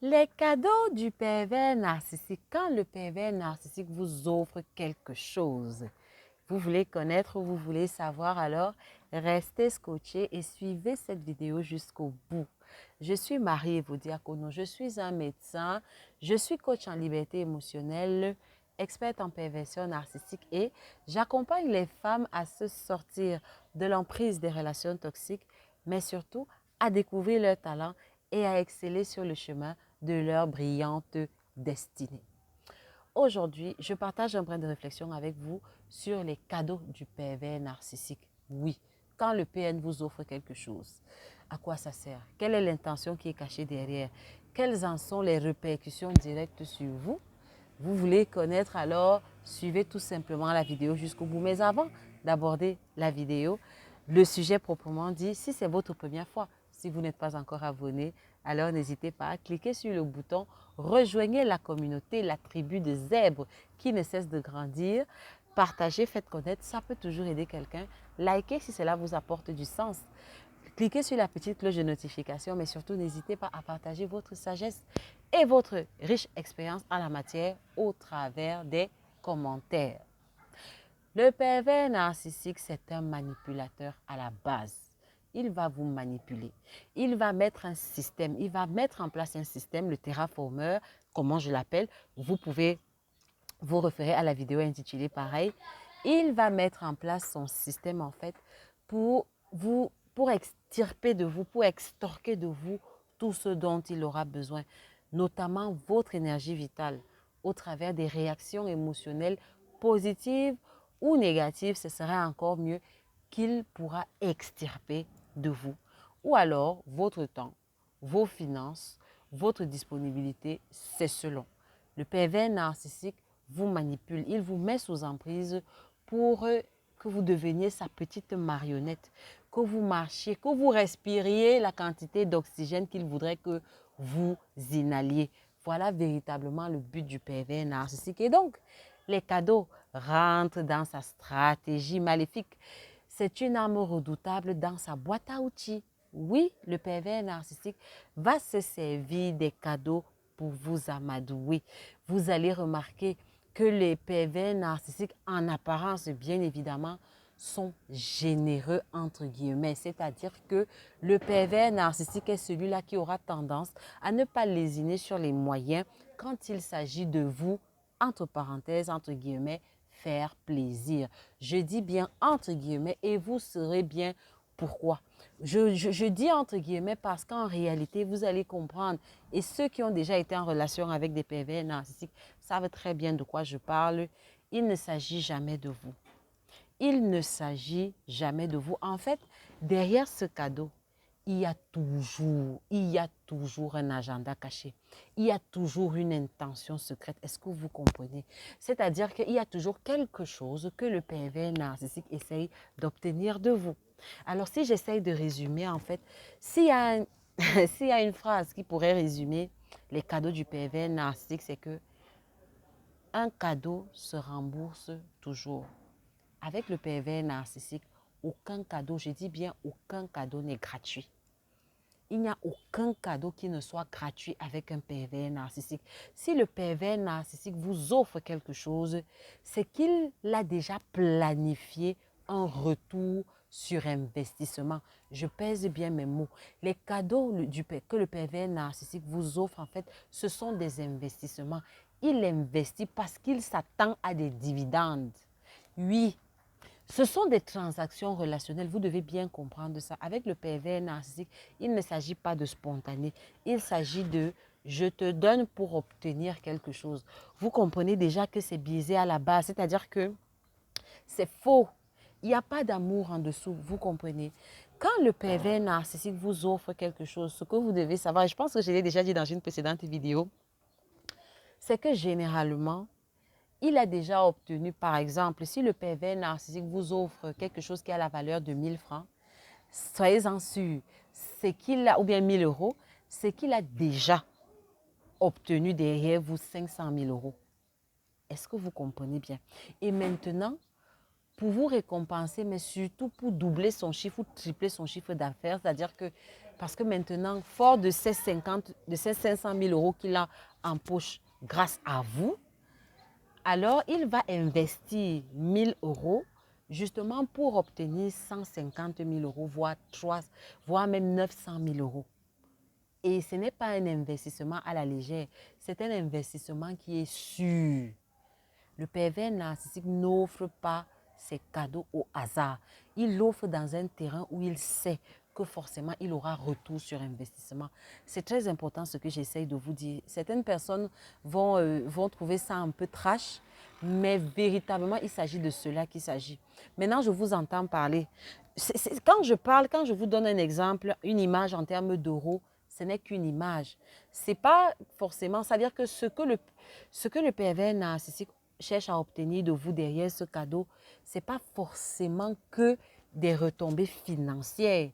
Les cadeaux du pervers narcissique. Quand le pervers narcissique vous offre quelque chose, vous voulez connaître, vous voulez savoir, alors restez scotché et suivez cette vidéo jusqu'au bout. Je suis Marie-Èvo Diakono, je suis un médecin, je suis coach en liberté émotionnelle, experte en perversion narcissique et j'accompagne les femmes à se sortir de l'emprise des relations toxiques, mais surtout à découvrir leur talent et à exceller sur le chemin de leur brillante destinée. Aujourd'hui, je partage un brin de réflexion avec vous sur les cadeaux du pervers narcissique. Oui, quand le PN vous offre quelque chose, à quoi ça sert? Quelle est l'intention qui est cachée derrière? Quelles en sont les répercussions directes sur vous? Vous voulez connaître, alors suivez tout simplement la vidéo jusqu'au bout. Mais avant d'aborder la vidéo, le sujet proprement dit, si c'est votre première fois, si vous n'êtes pas encore abonné, alors n'hésitez pas à cliquer sur le bouton rejoignez la communauté, la tribu de zèbres qui ne cesse de grandir. Partagez, faites connaître, ça peut toujours aider quelqu'un. Likez si cela vous apporte du sens. Cliquez sur la petite cloche de notification, mais surtout n'hésitez pas à partager votre sagesse et votre riche expérience en la matière au travers des commentaires. Le pervers narcissique, c'est un manipulateur à la base. Il va vous manipuler. Il va mettre un système, il va mettre en place un système, le terraformeur, comment je l'appelle. Vous pouvez vous référer à la vidéo intitulée pareil. Il va mettre en place son système en fait pour extirper de vous, pour extorquer de vous tout ce dont il aura besoin, notamment votre énergie vitale au travers des réactions émotionnelles positives ou négatives. Ce serait encore mieux qu'il pourra extirper de vous. Ou alors votre temps, vos finances, votre disponibilité, c'est selon. Le pervers narcissique vous manipule, il vous met sous emprise pour que vous deveniez sa petite marionnette, que vous marchiez, que vous respiriez la quantité d'oxygène qu'il voudrait que vous inhaliez. Voilà véritablement le but du pervers narcissique. Et donc, les cadeaux rentrent dans sa stratégie maléfique. C'est une arme redoutable dans sa boîte à outils. Oui, le pervers narcissique va se servir des cadeaux pour vous amadouer. Vous allez remarquer que les pervers narcissiques, en apparence, bien évidemment, sont généreux, entre guillemets. C'est-à-dire que le pervers narcissique est celui-là qui aura tendance à ne pas lésiner sur les moyens quand il s'agit de vous, entre parenthèses, entre guillemets, faire plaisir. Je dis bien entre guillemets et vous saurez bien pourquoi. Je dis entre guillemets parce qu'en réalité, vous allez comprendre. Et ceux qui ont déjà été en relation avec des pervers narcissiques savent très bien de quoi je parle. Il ne s'agit jamais de vous. Il ne s'agit jamais de vous. En fait, derrière ce cadeau, il y a toujours un agenda caché. Il y a toujours une intention secrète. Est-ce que vous comprenez? C'est-à-dire qu'il y a toujours quelque chose que le pervers narcissique essaye d'obtenir de vous. Alors, si j'essaye de résumer, en fait, s'il y a, s'il y a une phrase qui pourrait résumer les cadeaux du pervers narcissique, c'est que un cadeau se rembourse toujours. Avec le pervers narcissique, aucun cadeau, je dis bien aucun cadeau n'est gratuit. Il n'y a aucun cadeau qui ne soit gratuit avec un pervers narcissique. Si le pervers narcissique vous offre quelque chose, c'est qu'il a déjà planifié un retour sur investissement. Je pèse bien mes mots. Les cadeaux que le pervers narcissique vous offre, en fait, ce sont des investissements. Il investit parce qu'il s'attend à des dividendes. Oui, ce sont des transactions relationnelles, vous devez bien comprendre ça. Avec le pervers narcissique, il ne s'agit pas de spontané, il s'agit de je te donne pour obtenir quelque chose. Vous comprenez déjà que c'est biaisé à la base, c'est-à-dire que c'est faux. Il n'y a pas d'amour en dessous, vous comprenez. Quand le pervers narcissique vous offre quelque chose, ce que vous devez savoir, et je pense que je l'ai déjà dit dans une précédente vidéo, c'est que généralement, il a déjà obtenu, par exemple, si le pervers narcissique vous offre quelque chose qui a la valeur de 1000 francs, soyez-en sûr, c'est qu'il a, ou bien 1000 euros, c'est qu'il a déjà obtenu derrière vous 500 000 euros. Est-ce que vous comprenez bien? Et maintenant, pour vous récompenser, mais surtout pour doubler son chiffre ou tripler son chiffre d'affaires, c'est-à-dire que Parce que maintenant, fort de ces 500 000 euros qu'il a en poche grâce à vous, alors il va investir 1 000 euros justement pour obtenir 150 000 euros, voire même 900 000 euros. Et ce n'est pas un investissement à la légère, c'est un investissement qui est sûr. Le pervers narcissique n'offre pas ses cadeaux au hasard. Il l'offre dans un terrain où il sait que forcément il aura retour sur investissement. C'est très important ce que j'essaye de vous dire. Certaines personnes vont trouver ça un peu trash, mais véritablement il s'agit de cela qu'il s'agit. Maintenant, je vous entends parler. Quand je vous donne un exemple, une image en termes d'euros, ce n'est qu'une image. Ce n'est pas forcément, c'est-à-dire que ce que le pervers narcissique cherche à obtenir de vous derrière ce cadeau, ce n'est pas forcément que des retombées financières.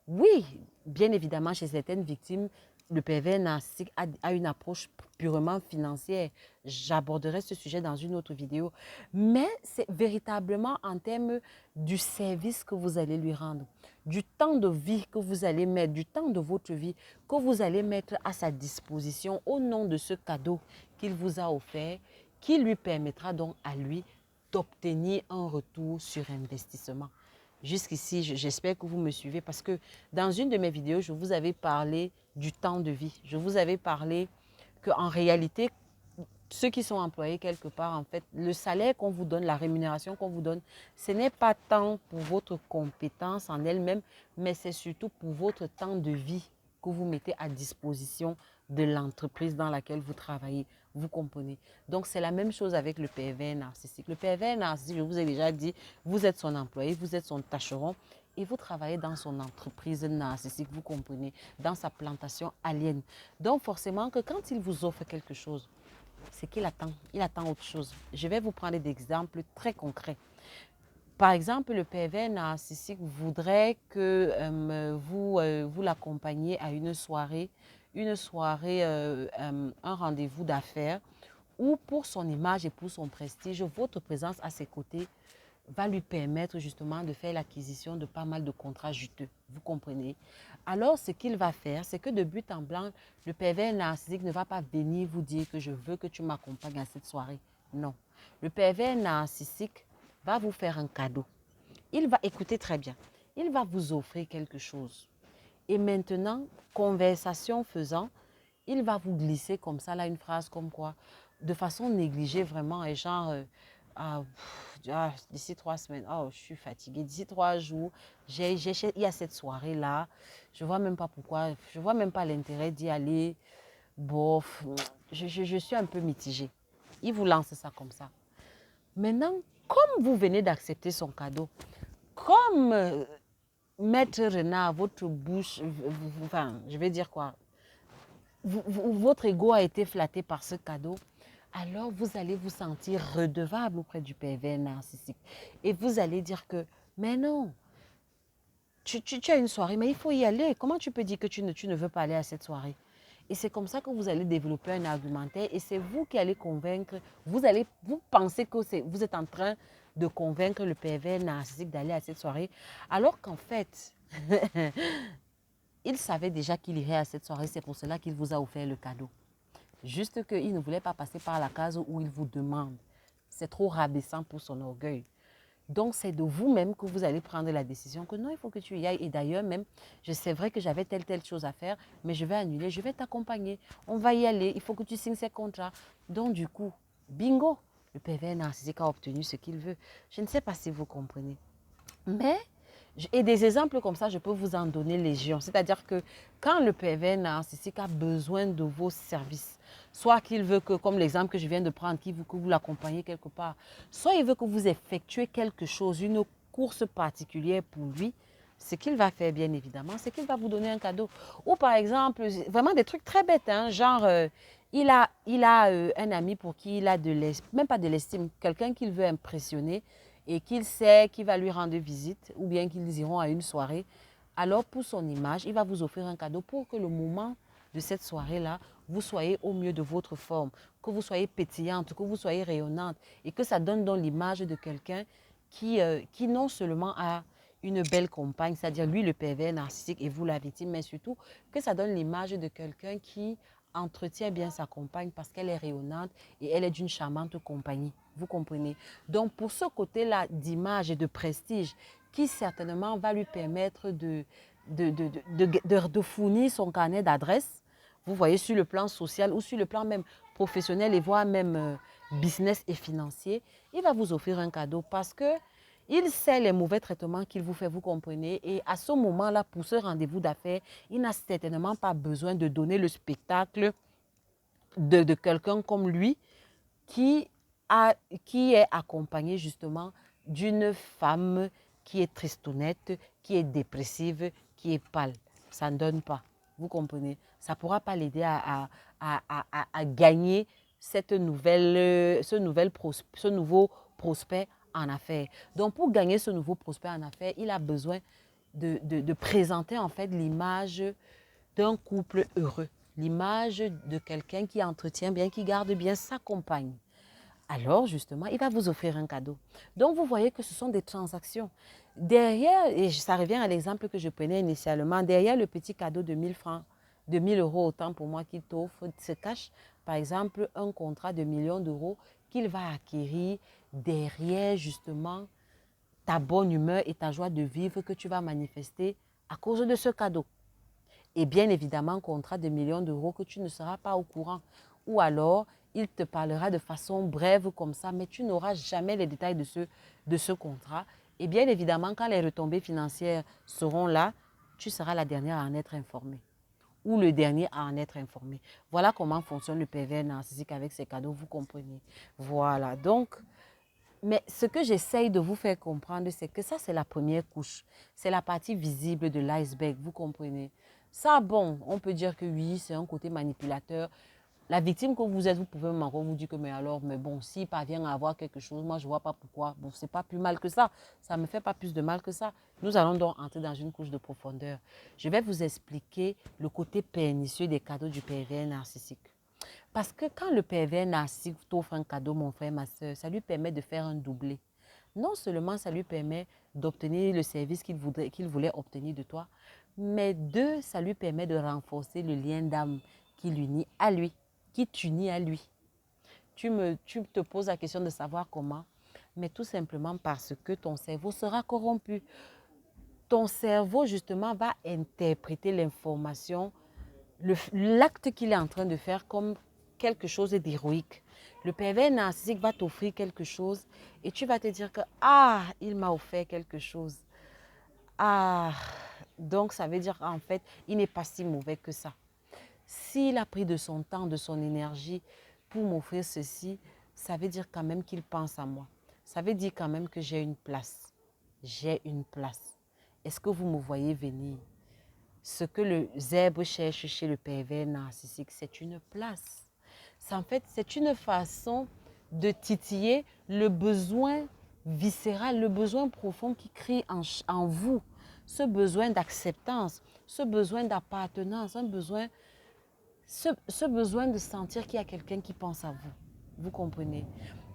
Oui, bien évidemment, chez certaines victimes, le pervers narcissique a une approche purement financière. J'aborderai ce sujet dans une autre vidéo. Mais c'est véritablement en termes du service que vous allez lui rendre, du temps de vie que vous allez mettre, du temps de votre vie que vous allez mettre à sa disposition au nom de ce cadeau qu'il vous a offert, qui lui permettra donc à lui d'obtenir un retour sur investissement. Jusqu'ici, j'espère que vous me suivez parce que dans une de mes vidéos, je vous avais parlé du temps de vie. Je vous avais parlé qu'en réalité, ceux qui sont employés quelque part, en fait, le salaire qu'on vous donne, la rémunération qu'on vous donne, ce n'est pas tant pour votre compétence en elle-même, mais c'est surtout pour votre temps de vie que vous mettez à disposition de l'entreprise dans laquelle vous travaillez. Vous comprenez? Donc, c'est la même chose avec le pervers narcissique. Le pervers narcissique, je vous ai déjà dit, vous êtes son employé, vous êtes son tâcheron et vous travaillez dans son entreprise narcissique, vous comprenez, dans sa plantation alien. Donc, forcément que quand il vous offre quelque chose, c'est qu'il attend. Il attend autre chose. Je vais vous prendre des exemples très concrets. Par exemple, le pervers narcissique voudrait que vous l'accompagniez à un rendez-vous d'affaires où pour son image et pour son prestige, votre présence à ses côtés va lui permettre justement de faire l'acquisition de pas mal de contrats juteux. Vous comprenez? Alors, ce qu'il va faire, c'est que de but en blanc, le pervers narcissique ne va pas venir vous dire que je veux que tu m'accompagnes à cette soirée. Non. Le pervers narcissique va vous faire un cadeau. Il va écouter très bien. Il va vous offrir quelque chose. Et maintenant, conversation faisant, il va vous glisser comme ça, là, une phrase comme quoi, de façon négligée vraiment, et genre, d'ici 3 semaines, oh, je suis fatiguée, d'ici 3 jours, il y a cette soirée-là, je ne vois même pas pourquoi, je ne vois même pas l'intérêt d'y aller, bof, je suis un peu mitigée. Il vous lance ça comme ça. Maintenant, comme vous venez d'accepter son cadeau, comme Maître Renard, votre bouche, enfin, je vais dire quoi, votre ego a été flatté par ce cadeau, alors vous allez vous sentir redevable auprès du pervers narcissique. Et vous allez dire que, mais non, tu as une soirée, mais il faut y aller. Comment tu peux dire que tu ne veux pas aller à cette soirée? Et c'est comme ça que vous allez développer un argumentaire et c'est vous qui allez convaincre, vous pensez que vous êtes en train de convaincre le pervers narcissique d'aller à cette soirée, alors qu'en fait, il savait déjà qu'il irait à cette soirée, c'est pour cela qu'il vous a offert le cadeau. Juste qu'il ne voulait pas passer par la case où il vous demande. C'est trop rabaissant pour son orgueil. Donc, c'est de vous-même que vous allez prendre la décision que non, il faut que tu y ailles. Et d'ailleurs, même, c'est vrai que j'avais telle chose à faire, mais je vais annuler, je vais t'accompagner. On va y aller, il faut que tu signes ces contrats. Donc, du coup, bingo, le pervers narcissique a obtenu ce qu'il veut. Je ne sais pas si vous comprenez. Mais, et des exemples comme ça, je peux vous en donner légion. C'est-à-dire que quand le pervers narcissique a besoin de vos services, soit qu'il veut que, comme l'exemple que je viens de prendre, que vous l'accompagnez quelque part, soit il veut que vous effectuez quelque chose, une course particulière pour lui, ce qu'il va faire bien évidemment, c'est qu'il va vous donner un cadeau. Ou par exemple, vraiment des trucs très bêtes, hein, genre il a un ami pour qui il a même pas de l'estime, quelqu'un qu'il veut impressionner, et qu'il sait qu'il va lui rendre visite ou bien qu'ils iront à une soirée, alors pour son image, il va vous offrir un cadeau pour que le moment de cette soirée-là, vous soyez au mieux de votre forme, que vous soyez pétillante, que vous soyez rayonnante et que ça donne donc l'image de quelqu'un qui non seulement une belle compagne, c'est-à-dire lui le pervers narcissique et vous la victime, mais surtout que ça donne l'image de quelqu'un qui entretient bien sa compagne parce qu'elle est rayonnante et elle est d'une charmante compagnie. Vous comprenez? Donc, pour ce côté-là d'image et de prestige, qui certainement va lui permettre de fournir son carnet d'adresses, vous voyez, sur le plan social ou sur le plan même professionnel et voire même business et financier, il va vous offrir un cadeau parce que il sait les mauvais traitements qu'il vous fait, vous comprenez. Et à ce moment-là, pour ce rendez-vous d'affaires, il n'a certainement pas besoin de donner le spectacle de quelqu'un comme lui qui, qui est accompagné justement d'une femme qui est tristounette, qui est dépressive, qui est pâle. Ça ne donne pas. Vous comprenez? Ça ne pourra pas l'aider à gagner ce nouveau prospect en affaires. Donc, pour gagner ce nouveau prospect en affaires, il a besoin de présenter en fait l'image d'un couple heureux, l'image de quelqu'un qui entretient bien, qui garde bien sa compagne. Alors, justement, il va vous offrir un cadeau. Donc, vous voyez que ce sont des transactions. Derrière, et ça revient à l'exemple que je prenais initialement, derrière le petit cadeau de 1000 francs, de 1000 euros autant pour moi qu'il t'offre, se cache, par exemple, un contrat de millions d'euros qu'il va acquérir derrière, justement, ta bonne humeur et ta joie de vivre que tu vas manifester à cause de ce cadeau. Et bien évidemment, un contrat de millions d'euros que tu ne seras pas au courant. Ou alors, il te parlera de façon brève comme ça, mais tu n'auras jamais les détails de ce contrat. Et bien évidemment, quand les retombées financières seront là, tu seras la dernière à en être informée. Ou le dernier à en être informé. Voilà comment fonctionne le pervers narcissique avec ses cadeaux, vous comprenez. Voilà, donc, mais ce que j'essaye de vous faire comprendre, c'est que ça, c'est la première couche. C'est la partie visible de l'iceberg, vous comprenez. Ça, bon, on peut dire que oui, c'est un côté manipulateur. La victime que vous êtes, vous pouvez encore vous dire que, mais alors, mais bon, s'il parvient à avoir quelque chose, moi, je ne vois pas pourquoi. Bon, c'est pas plus mal que ça. Ça ne me fait pas plus de mal que ça. Nous allons donc entrer dans une couche de profondeur. Je vais vous expliquer le côté pernicieux des cadeaux du pervers narcissique. Parce que quand le pervers narcissique t'offre un cadeau, mon frère, ma soeur, ça lui permet de faire un doublé. Non seulement ça lui permet d'obtenir le service qu'il voulait obtenir de toi, mais deux, ça lui permet de renforcer le lien d'âme qui l'unit à lui, qui t'unit à lui. Tu te poses la question de savoir comment, mais tout simplement parce que ton cerveau sera corrompu. Ton cerveau, justement, va interpréter l'information, l'acte qu'il est en train de faire comme quelque chose d'héroïque. Le pervers narcissique va t'offrir quelque chose et tu vas te dire que ah, il m'a offert quelque chose. Ah, donc ça veut dire qu'en fait, il n'est pas si mauvais que ça. S'il a pris de son temps, de son énergie pour m'offrir ceci, ça veut dire quand même qu'il pense à moi. Ça veut dire quand même que j'ai une place. J'ai une place. Est-ce que vous me voyez venir? Ce que le zèbre cherche chez le pervers narcissique, c'est une place. En fait, c'est une façon de titiller le besoin viscéral, le besoin profond qui crie en vous. Ce besoin d'acceptance, ce besoin d'appartenance, ce besoin de sentir qu'il y a quelqu'un qui pense à vous. Vous comprenez?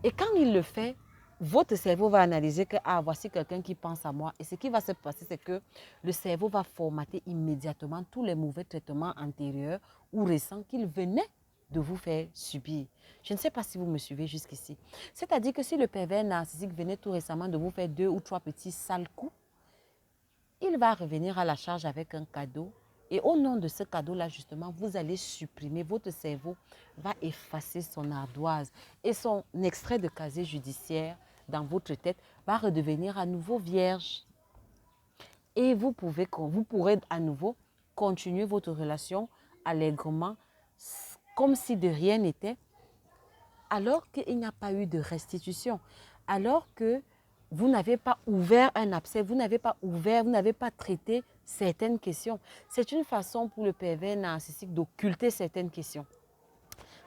Et quand il le fait, votre cerveau va analyser que ah, voici quelqu'un qui pense à moi. Et ce qui va se passer, c'est que le cerveau va formater immédiatement tous les mauvais traitements antérieurs ou récents qu'il venait de vous faire subir. Je ne sais pas si vous me suivez jusqu'ici. C'est-à-dire que si le pervers narcissique venait tout récemment de vous faire 2 ou 3 petits sales coups, il va revenir à la charge avec un cadeau. Et au nom de ce cadeau-là, justement, vous allez supprimer, votre cerveau va effacer son ardoise et son extrait de casier judiciaire dans votre tête va redevenir à nouveau vierge. Et vous pourrez à nouveau continuer votre relation allègrement, comme si de rien n'était, alors qu'il n'y a pas eu de restitution, alors que vous n'avez pas ouvert un abcès, vous n'avez pas traité certaines questions. C'est une façon pour le pervers narcissique d'occulter certaines questions.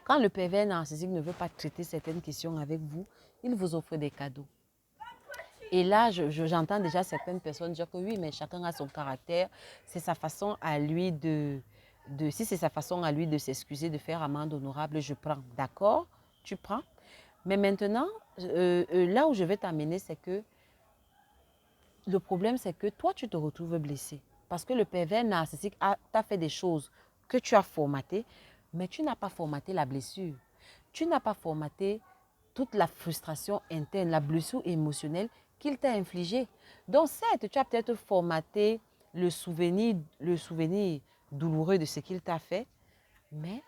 Quand le pervers narcissique ne veut pas traiter certaines questions avec vous, il vous offre des cadeaux. Et là, j'entends déjà certaines personnes dire que oui, mais chacun a son caractère. C'est sa façon à lui si c'est sa façon à lui de s'excuser, de faire amende honorable, je prends. D'accord, tu prends. Mais maintenant, là où je vais t'amener, c'est que le problème, c'est que toi, tu te retrouves blessé. Parce que le pervers narcissique t'a fait des choses que tu as formatées, mais tu n'as pas formaté la blessure. Tu n'as pas formaté toute la frustration interne, la blessure émotionnelle qu'il t'a infligée. Donc, certes, tu as peut-être formaté le souvenir douloureux de ce qu'il t'a fait, mais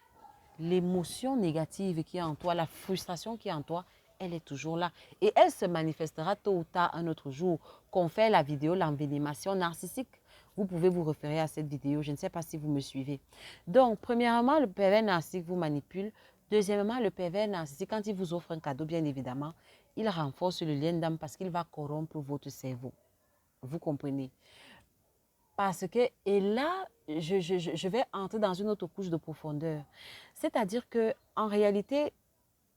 l'émotion négative qui est en toi, la frustration qui est en toi, elle est toujours là. Et elle se manifestera tôt ou tard un autre jour. Qu'on fait la vidéo, l'envénémation narcissique. Vous pouvez vous référer à cette vidéo. Je ne sais pas si vous me suivez. Donc, premièrement, le pervers narcissique vous manipule. Deuxièmement, le pervers narcissique, quand il vous offre un cadeau, bien évidemment, il renforce le lien d'âme parce qu'il va corrompre votre cerveau. Vous comprenez? Parce que, et là, je vais entrer dans une autre couche de profondeur. C'est-à-dire que en réalité,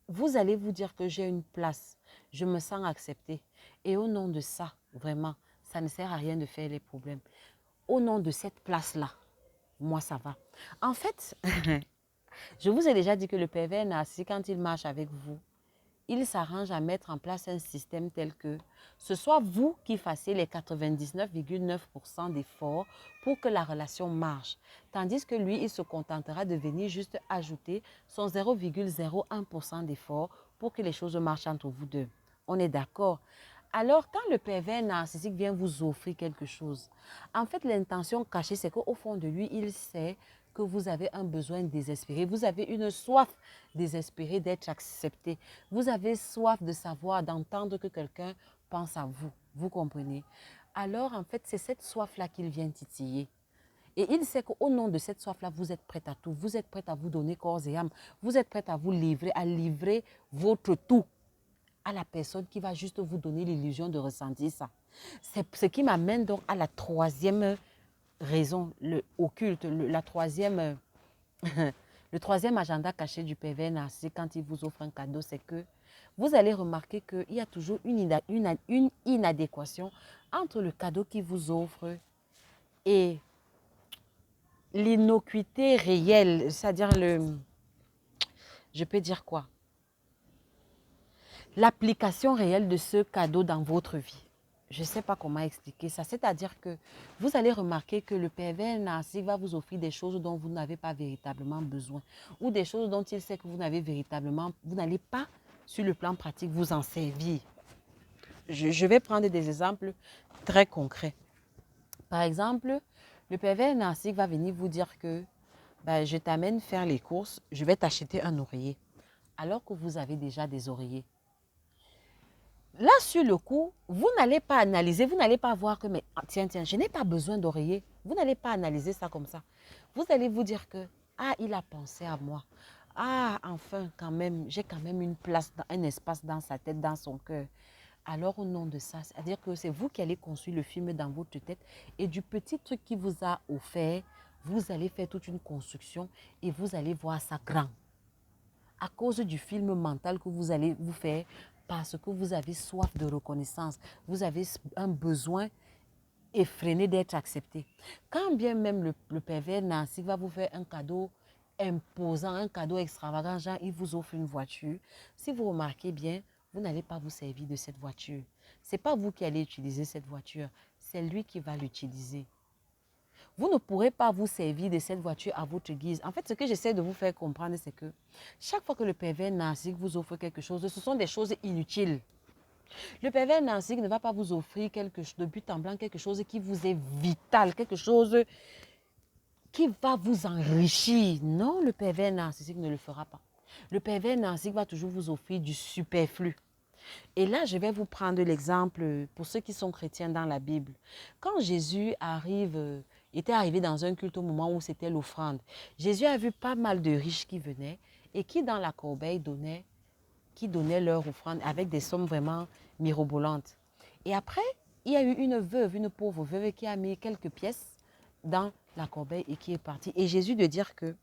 vous allez vous dire que j'ai une place, je me sens acceptée. Et au nom de ça, vraiment, ça ne sert à rien de faire les problèmes. Au nom de cette place-là, moi, ça va. En fait, je vous ai déjà dit que le pervers narcissique, quand il marche avec vous, il s'arrange à mettre en place un système tel que ce soit vous qui fassiez les 99,9% d'efforts pour que la relation marche. Tandis que lui, il se contentera de venir juste ajouter son 0,01% d'efforts pour que les choses marchent entre vous deux. On est d'accord? Alors, quand le pervers narcissique vient vous offrir quelque chose, en fait, l'intention cachée, c'est qu'au fond de lui, il sait que vous avez un besoin désespéré. Vous avez une soif désespérée d'être accepté. Vous avez soif de savoir, d'entendre que quelqu'un pense à vous. Vous comprenez? Alors, en fait, c'est cette soif-là qu'il vient titiller. Et il sait qu'au nom de cette soif-là, vous êtes prête à tout. Vous êtes prête à vous donner corps et âme. Vous êtes prête à vous livrer, à livrer votre tout à la personne qui va juste vous donner l'illusion de ressentir ça. C'est ce qui m'amène donc à la troisième raison, le occulte, le troisième agenda caché du pervers narcissique quand il vous offre un cadeau, c'est que vous allez remarquer qu'il y a toujours une inadéquation entre le cadeau qu'il vous offre et l'innocuité réelle, c'est-à-dire je peux dire quoi? L'application réelle de ce cadeau dans votre vie. Je ne sais pas comment expliquer ça. C'est-à-dire que vous allez remarquer que le pervers narcissique va vous offrir des choses dont vous n'avez pas véritablement besoin ou des choses dont il sait que vous n'allez pas, sur le plan pratique, vous en servir. Je vais prendre des exemples très concrets. Par exemple, le pervers narcissique va venir vous dire que je t'amène faire les courses, je vais t'acheter un oreiller, alors que vous avez déjà des oreillers. Là, sur le coup, vous n'allez pas analyser, vous n'allez pas voir que, mais tiens, je n'ai pas besoin d'oreiller. Vous n'allez pas analyser ça comme ça. Vous allez vous dire que, ah, il a pensé à moi. Ah, enfin, quand même, j'ai quand même une place, un espace dans sa tête, dans son cœur. Alors, au nom de ça, c'est-à-dire que c'est vous qui allez construire le film dans votre tête et du petit truc qu'il vous a offert, vous allez faire toute une construction et vous allez voir ça grand. À cause du film mental que vous allez vous faire, parce que vous avez soif de reconnaissance, vous avez un besoin effréné d'être accepté. Quand bien même le pervers narcissique va vous faire un cadeau imposant, un cadeau extravagant, genre il vous offre une voiture, si vous remarquez bien, vous n'allez pas vous servir de cette voiture. Ce n'est pas vous qui allez utiliser cette voiture, c'est lui qui va l'utiliser. Vous ne pourrez pas vous servir de cette voiture à votre guise. En fait, ce que j'essaie de vous faire comprendre, c'est que chaque fois que le pervers narcissique vous offre quelque chose, ce sont des choses inutiles. Le pervers narcissique ne va pas vous offrir quelque chose de but en blanc, quelque chose qui vous est vital, quelque chose qui va vous enrichir. Non, le pervers narcissique ne le fera pas. Le pervers narcissique va toujours vous offrir du superflu. Et là, je vais vous prendre l'exemple pour ceux qui sont chrétiens dans la Bible. Quand Jésus était arrivé dans un culte au moment où c'était l'offrande, Jésus a vu pas mal de riches qui venaient et qui dans la corbeille donnaient leur offrande avec des sommes vraiment mirobolantes. Et après, il y a eu une pauvre veuve qui a mis quelques pièces dans la corbeille et qui est partie. Et Jésus de dire que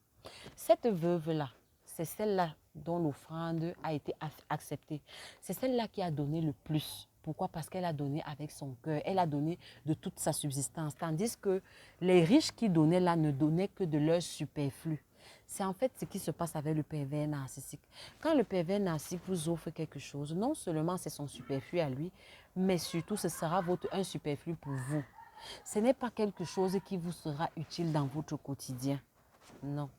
cette veuve-là, c'est celle-là dont l'offrande a été acceptée. C'est celle-là qui a donné le plus. Pourquoi? Parce qu'elle a donné avec son cœur. Elle a donné de toute sa subsistance. Tandis que les riches qui donnaient là ne donnaient que de leur superflu. C'est en fait ce qui se passe avec le pervers narcissique. Quand le pervers narcissique vous offre quelque chose, non seulement c'est son superflu à lui, mais surtout ce sera un superflu pour vous. Ce n'est pas quelque chose qui vous sera utile dans votre quotidien. Non.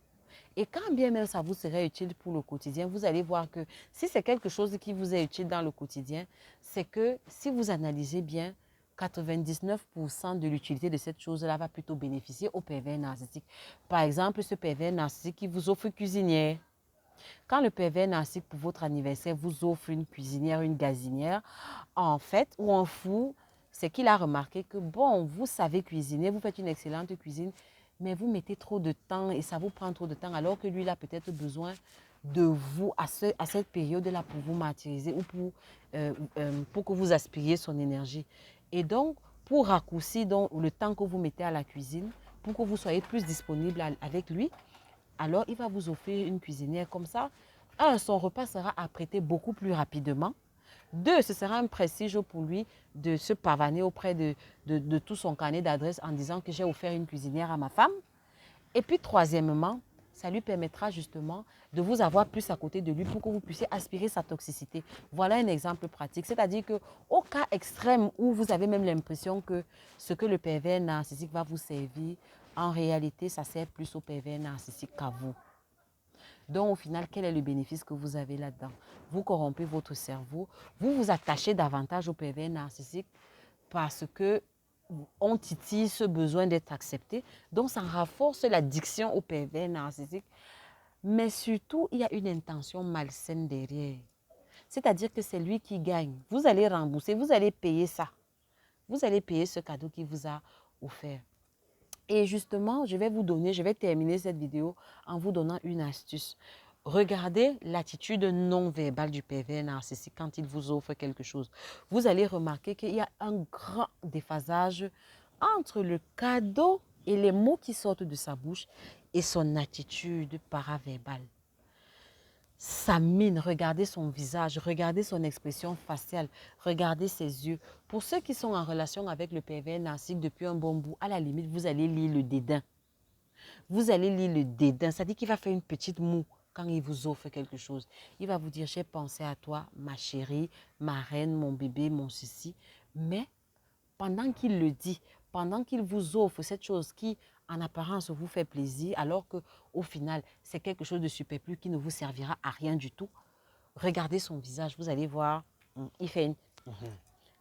Et quand bien même ça vous serait utile pour le quotidien, vous allez voir que si c'est quelque chose qui vous est utile dans le quotidien, c'est que si vous analysez bien, 99% de l'utilité de cette chose-là va plutôt bénéficier au pervers narcissique. Par exemple, ce pervers narcissique qui vous offre une cuisinière. Quand le pervers narcissique pour votre anniversaire vous offre une cuisinière, une gazinière, en fait, ou un four, c'est qu'il a remarqué que, bon, vous savez cuisiner, vous faites une excellente cuisine, mais vous mettez trop de temps et ça vous prend trop de temps, alors que lui, il a peut-être besoin de vous à cette période-là pour vous martyriser ou pour que vous aspiriez son énergie. Et donc, pour raccourcir donc, le temps que vous mettez à la cuisine, pour que vous soyez plus disponible avec lui, alors il va vous offrir une cuisinière comme ça. Un, son repas sera apprêté beaucoup plus rapidement. Deux, ce sera un prestige pour lui de se pavaner auprès de tout son carnet d'adresses en disant que j'ai offert une cuisinière à ma femme. Et puis troisièmement, ça lui permettra justement de vous avoir plus à côté de lui pour que vous puissiez aspirer sa toxicité. Voilà un exemple pratique. C'est-à-dire qu'au cas extrême où vous avez même l'impression que ce que le pervers narcissique va vous servir, en réalité, ça sert plus au pervers narcissique qu'à vous. Donc, au final, quel est le bénéfice que vous avez là-dedans? Vous corrompez votre cerveau, vous vous attachez davantage au pervers narcissique parce que on titille ce besoin d'être accepté. Donc, ça renforce l'addiction au pervers narcissique. Mais surtout, il y a une intention malsaine derrière. C'est-à-dire que c'est lui qui gagne. Vous allez rembourser, vous allez payer ça. Vous allez payer ce cadeau qu'il vous a offert. Et justement, je vais terminer cette vidéo en vous donnant une astuce. Regardez l'attitude non verbale du pervers narcissique quand il vous offre quelque chose. Vous allez remarquer qu'il y a un grand déphasage entre le cadeau et les mots qui sortent de sa bouche et son attitude paraverbale. Sa mine, regardez son visage, regardez son expression faciale, regardez ses yeux. Pour ceux qui sont en relation avec le pervers narcissique depuis un bon bout, à la limite, vous allez lire le dédain. Vous allez lire le dédain, c'est-à-dire qu'il va faire une petite moue quand il vous offre quelque chose. Il va vous dire, j'ai pensé à toi, ma chérie, ma reine, mon bébé, mon ceci. Mais pendant qu'il le dit, pendant qu'il vous offre cette chose qui, en apparence, vous fait plaisir, alors qu'au final, c'est quelque chose de superflu qui ne vous servira à rien du tout, regardez son visage, vous allez voir, il fait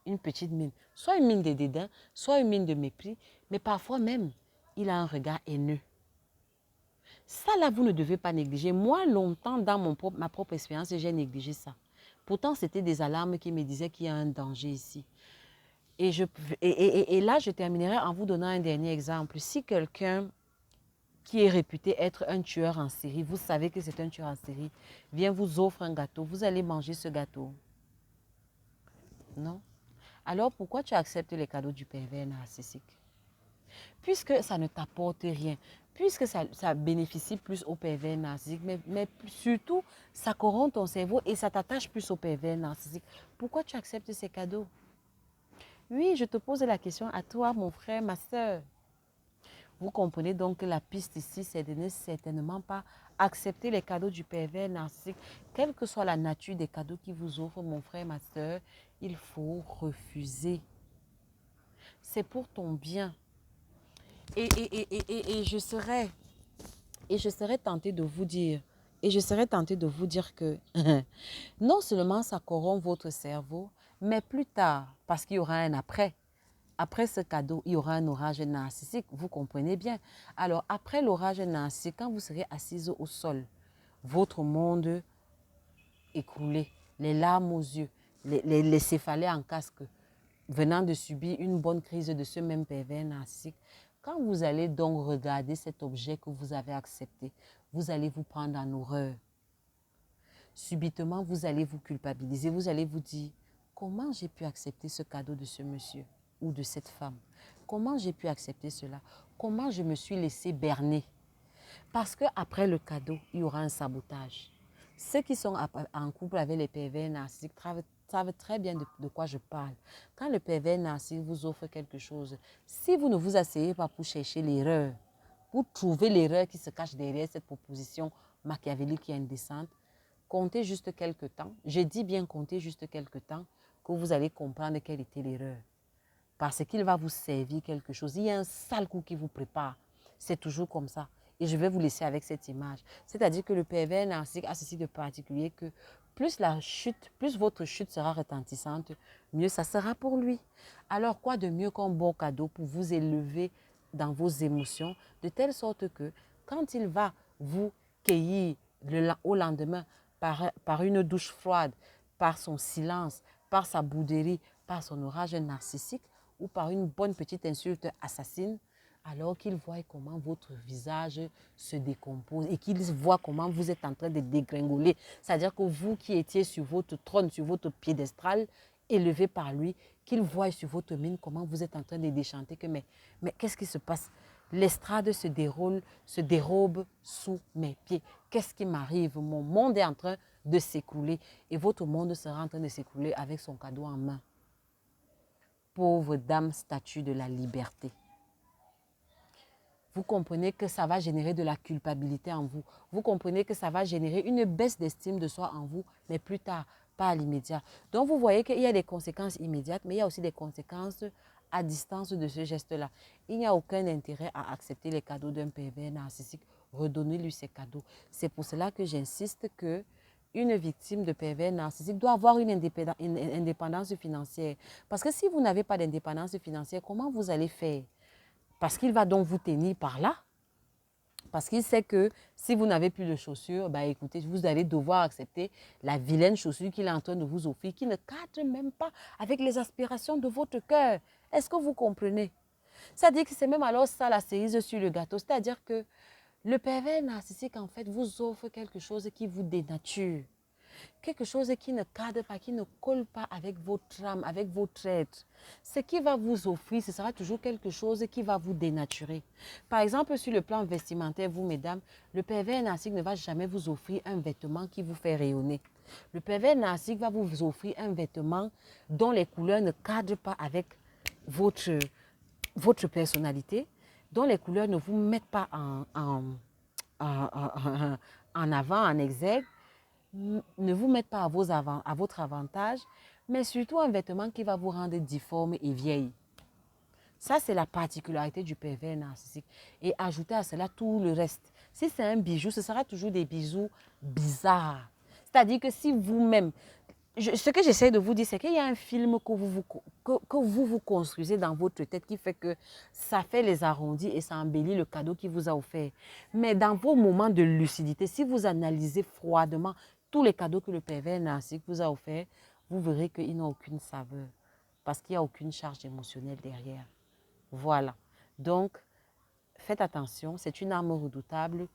une petite mine. Soit une mine de dédain, soit une mine de mépris, mais parfois même, il a un regard haineux. Ça, là, vous ne devez pas négliger. Moi, longtemps, dans ma propre expérience, j'ai négligé ça. Pourtant, c'était des alarmes qui me disaient qu'il y a un danger ici. Et là, je terminerai en vous donnant un dernier exemple. Si quelqu'un qui est réputé être un tueur en série, vous savez que c'est un tueur en série, vient vous offre un gâteau, vous allez manger ce gâteau. Non? Alors, pourquoi tu acceptes les cadeaux du pervers narcissique? Puisque ça ne t'apporte rien, puisque ça bénéficie plus au pervers narcissique, mais surtout, ça corrompt ton cerveau et ça t'attache plus au pervers narcissique. Pourquoi tu acceptes ces cadeaux? Oui, je te pose la question à toi, mon frère, ma soeur. Vous comprenez donc que la piste ici, c'est de ne certainement pas accepter les cadeaux du pervers narcissique. Quelle que soit la nature des cadeaux qu'il vous offre, mon frère, ma soeur, il faut refuser. C'est pour ton bien. Et je serais tentée de vous dire, que non seulement ça corrompt votre cerveau, mais plus tard, parce qu'il y aura un après. Après ce cadeau, il y aura un orage narcissique, vous comprenez bien. Alors, après l'orage narcissique, quand vous serez assise au sol, votre monde écroulé, les larmes aux yeux, les céphalées en casque, venant de subir une bonne crise de ce même pervers narcissique, quand vous allez donc regarder cet objet que vous avez accepté, vous allez vous prendre en horreur. Subitement, vous allez vous culpabiliser, vous allez vous dire, comment j'ai pu accepter ce cadeau de ce monsieur ou de cette femme? Comment j'ai pu accepter cela? Comment je me suis laissé berner? Parce qu'après le cadeau, il y aura un sabotage. Ceux qui sont en couple avec les pervers narcissiques savent très bien de quoi je parle. Quand le pervers narcissique vous offre quelque chose, si vous ne vous asseyez pas pour chercher l'erreur, pour trouver l'erreur qui se cache derrière cette proposition machiavélique et indécente, comptez juste quelques temps. Je dis bien comptez juste quelques temps que vous allez comprendre quelle était l'erreur. Parce qu'il va vous servir quelque chose. Il y a un sale coup qui vous prépare. C'est toujours comme ça. Et je vais vous laisser avec cette image. C'est-à-dire que le pervers narcissique a ceci de particulier que plus la chute, plus votre chute sera retentissante, mieux ça sera pour lui. Alors quoi de mieux qu'un bon cadeau pour vous élever dans vos émotions, de telle sorte que quand il va vous cueillir au lendemain par une douche froide, par son silence, par sa bouderie, par son orage narcissique, ou par une bonne petite insulte assassine, alors qu'il voit comment votre visage se décompose et qu'il voit comment vous êtes en train de dégringoler. C'est-à-dire que vous qui étiez sur votre trône, sur votre piédestal, élevé par lui, qu'il voit sur votre mine comment vous êtes en train de déchanter. Que, mais qu'est-ce qui se passe? L'estrade se dérobe sous mes pieds. Qu'est-ce qui m'arrive? Mon monde est en train de s'écrouler et votre monde sera en train de s'écrouler avec son cadeau en main. Pauvre dame statue de la liberté. Vous comprenez que ça va générer de la culpabilité en vous. Vous comprenez que ça va générer une baisse d'estime de soi en vous, mais plus tard, pas à l'immédiat. Donc, vous voyez qu'il y a des conséquences immédiates, mais il y a aussi des conséquences à distance de ce geste-là. Il n'y a aucun intérêt à accepter les cadeaux d'un pervers narcissique. Redonnez-lui ses cadeaux. C'est pour cela que j'insiste que une victime de pervers narcissique doit avoir une indépendance financière. Parce que si vous n'avez pas d'indépendance financière, comment vous allez faire? Parce qu'il va donc vous tenir par là. Parce qu'il sait que si vous n'avez plus de chaussures, bah écoutez, vous allez devoir accepter la vilaine chaussure qu'il est en train de vous offrir, qui ne cadre même pas avec les aspirations de votre cœur. Est-ce que vous comprenez? C'est-à-dire que c'est même alors ça la cerise sur le gâteau. C'est-à-dire que le pervers narcissique, en fait, vous offre quelque chose qui vous dénature. Quelque chose qui ne cadre pas, qui ne colle pas avec votre âme, avec votre être. Ce qui va vous offrir, ce sera toujours quelque chose qui va vous dénaturer. Par exemple, sur le plan vestimentaire, vous, mesdames, le pervers narcissique ne va jamais vous offrir un vêtement qui vous fait rayonner. Le pervers narcissique va vous offrir un vêtement dont les couleurs ne cadrent pas avec votre personnalité, dont les couleurs ne vous mettent pas en avant, en exergue, ne vous mettent pas à votre avantage, mais surtout un vêtement qui va vous rendre difforme et vieille. Ça, c'est la particularité du pervers narcissique. Et ajoutez à cela tout le reste. Si c'est un bijou, ce sera toujours des bijoux bizarres. C'est-à-dire que si vous-même, ce que j'essaie de vous dire, c'est qu'il y a un film que vous construisez dans votre tête qui fait que ça fait les arrondis et ça embellit le cadeau qu'il vous a offert. Mais dans vos moments de lucidité, si vous analysez froidement tous les cadeaux que le pervers narcissique vous a offerts, vous verrez qu'ils n'ont aucune saveur parce qu'il n'y a aucune charge émotionnelle derrière. Voilà. Donc, faites attention, c'est une arme redoutable.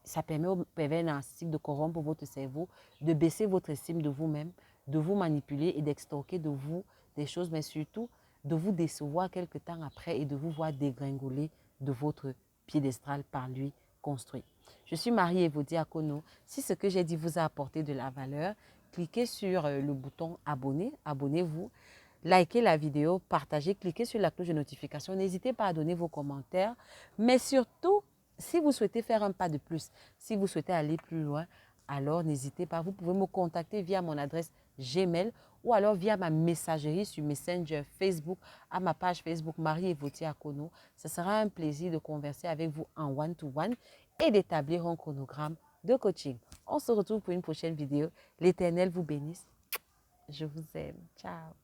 Ça permet au pervers narcissique de corrompre votre cerveau, de baisser votre estime de vous-même, de vous manipuler et d'extorquer de vous des choses, mais surtout de vous décevoir quelque temps après et de vous voir dégringoler de votre piédestal par lui construit. Je suis Marie-Evaux Diacono. Si ce que j'ai dit vous a apporté de la valeur, cliquez sur le bouton abonner, abonnez-vous, likez la vidéo, partagez, cliquez sur la cloche de notification. N'hésitez pas à donner vos commentaires, mais surtout, si vous souhaitez faire un pas de plus, si vous souhaitez aller plus loin, alors n'hésitez pas. Vous pouvez me contacter via mon adresse Gmail ou alors via ma messagerie sur Messenger, Facebook, à ma page Facebook Marie-Evaux Diacono. Ce sera un plaisir de converser avec vous en one-to-one et d'établir un chronogramme de coaching. On se retrouve pour une prochaine vidéo. L'Éternel vous bénisse. Je vous aime. Ciao.